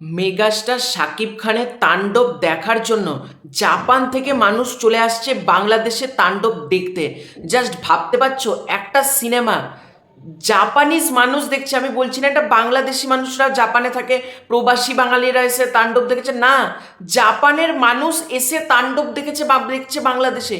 Megastar Shakib খানের তাণ্ডব দেখার জন্য জাপান থেকে মানুষ চলে আসছে বাংলাদেশে তাণ্ডব দেখতে। জাস্ট ভাবতে পারছো, একটা সিনেমা জাপানিজ মানুষ দেখছে। আমি বলছি না এটা বাংলাদেশি মানুষরা জাপানে থাকে, প্রবাসী বাঙালিরা এসে তাণ্ডব দেখেছে, না, জাপানের মানুষ এসে তাণ্ডব দেখেছে বা দেখছে বাংলাদেশে।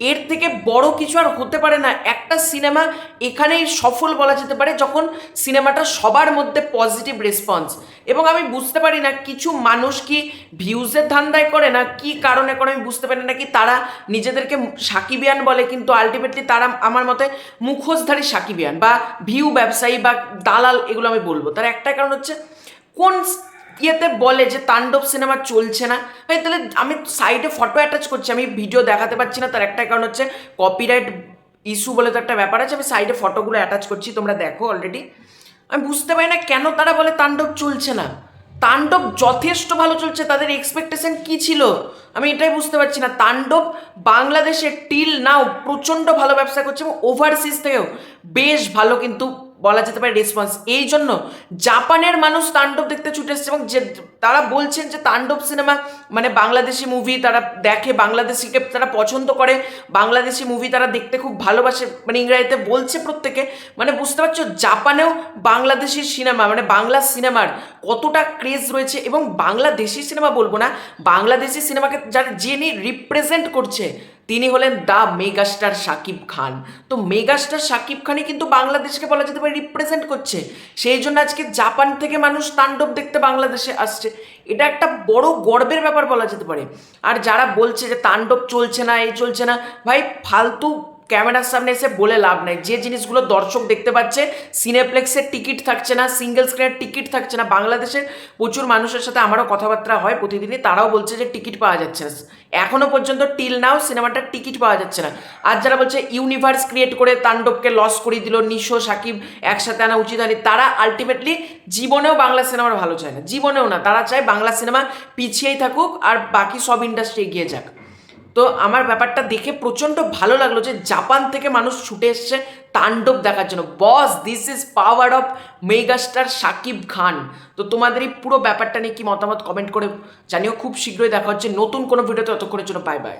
এর থেকে বড় কিছু আর হতে পারে না। একটা সিনেমা এখানেই সফল বলা যেতে পারে যখন সিনেমাটা সবার মধ্যে পজিটিভ রেসপন্স। এবং আমি বুঝতে পারি না কিছু মানুষ কি ভিউজের ধান্দায় করে না কি কারণে করে আমি বুঝতে পারি না, কি তারা নিজেদেরকে সাকিবিয়ান বলে কিন্তু আলটিমেটলি তারা আমার মতে মুখোশধারী সাকিবিয়ান বা ভিউ ব্যবসায়ী বা দালাল, এগুলো আমি বলবো। তার একটাই কারণ হচ্ছে কোন ইয়েতে বলে যে তাণ্ডব সিনেমা চলছে না। ভাই তাহলে আমি সাইডে ফটো অ্যাটাচ করছি, আমি ভিডিও দেখাতে পারছি না, তার একটাই কারণ হচ্ছে কপিরাইট ইস্যু বলে তো একটা ব্যাপার আছে। আমি সাইডে ফটোগুলো অ্যাটাচ করছি, তোমরা দেখো অলরেডি। আমি বুঝতে পারি না কেন তারা বলে তাণ্ডব চলছে না। তাণ্ডব যথেষ্ট ভালো চলছে, তাদের এক্সপেকটেশন কি ছিল আমি এটাই বুঝতে পারছি না। তাণ্ডব বাংলাদেশে টিল নাও প্রচণ্ড ভালো ব্যবসা করছে এবং ওভারসিজ থেকেও বেশ ভালো কিন্তু বলা যেতে পারে রেসপন্স। এই জন্য জাপানের মানুষ তাণ্ডব দেখতে ছুটে এসছে এবং যে তারা বলছেন যে তাণ্ডব সিনেমা মানে বাংলাদেশি মুভি তারা দেখে, বাংলাদেশিকে তারা পছন্দ করে, বাংলাদেশি মুভি তারা দেখতে খুব ভালোবাসে, মানে ইংরেজিতে বলছে প্রত্যেকে। মানে বুঝতে পারছো জাপানেও বাংলাদেশি সিনেমা মানে বাংলা সিনেমার কতটা ক্রেজ রয়েছে। এবং বাংলাদেশি সিনেমা বলবো না, বাংলাদেশি সিনেমাকে যারা যিনি রিপ্রেজেন্ট করছে তিনি হলেন দ্য মেগাস্টার শাকিব খান। তো মেগাস্টার শাকিব খানই কিন্তু বাংলাদেশকে বলা যেতে পারে রিপ্রেজেন্ট করছে। সেই জন্য আজকে জাপান থেকে মানুষ তাণ্ডব দেখতে বাংলাদেশে আসছে। এটা একটা বড় গর্বের ব্যাপার বলা যেতে পারে। আর যারা বলছে যে তাণ্ডব চলছে না, এই চলছে না, ভাই ফালতু ক্যামেরার সামনে এসে বলে লাভ নেই। যে জিনিসগুলো দর্শক দেখতে পাচ্ছে, সিনেপ্লেক্সের টিকিট থাকছে না, সিঙ্গেল স্ক্রিনের টিকিট থাকছে না। বাংলাদেশের প্রচুর মানুষের সাথে আমারও কথাবার্তা হয় প্রতিদিনই, তারাও বলছে যে টিকিট পাওয়া যাচ্ছে না, এখনো পর্যন্ত টিল নাও সিনেমাটার টিকিট পাওয়া যাচ্ছে না। আর যারা বলছে ইউনিভার্স ক্রিয়েট করে তাণ্ডবকে লস করে দিল, নিশো সাকিব একসাথে আনা উচিত হয়নি, তারা আলটিমেটলি জীবনেও বাংলা সিনেমার ভালো চায় না, জীবনেও না। তারা চায় বাংলা সিনেমা পিছিয়েই থাকুক আর বাকি সব ইন্ডাস্ট্রি এগিয়ে যাক। তো আমার ব্যাপারটা দেখে প্রচণ্ড ভালো লাগলো যে জাপান থেকে মানুষ ছুটে এসছে তাণ্ডব দেখার জন্য। Boss, this is power of megastar Shakib Khan. তো তোমাদের এই পুরো ব্যাপারটা নিয়ে কি মতামত কমেন্ট করে জানিও। খুব শীঘ্রই দেখা হচ্ছে নতুন কোনো ভিডিওতে, ততক্ষণের জন্য বাই বাই।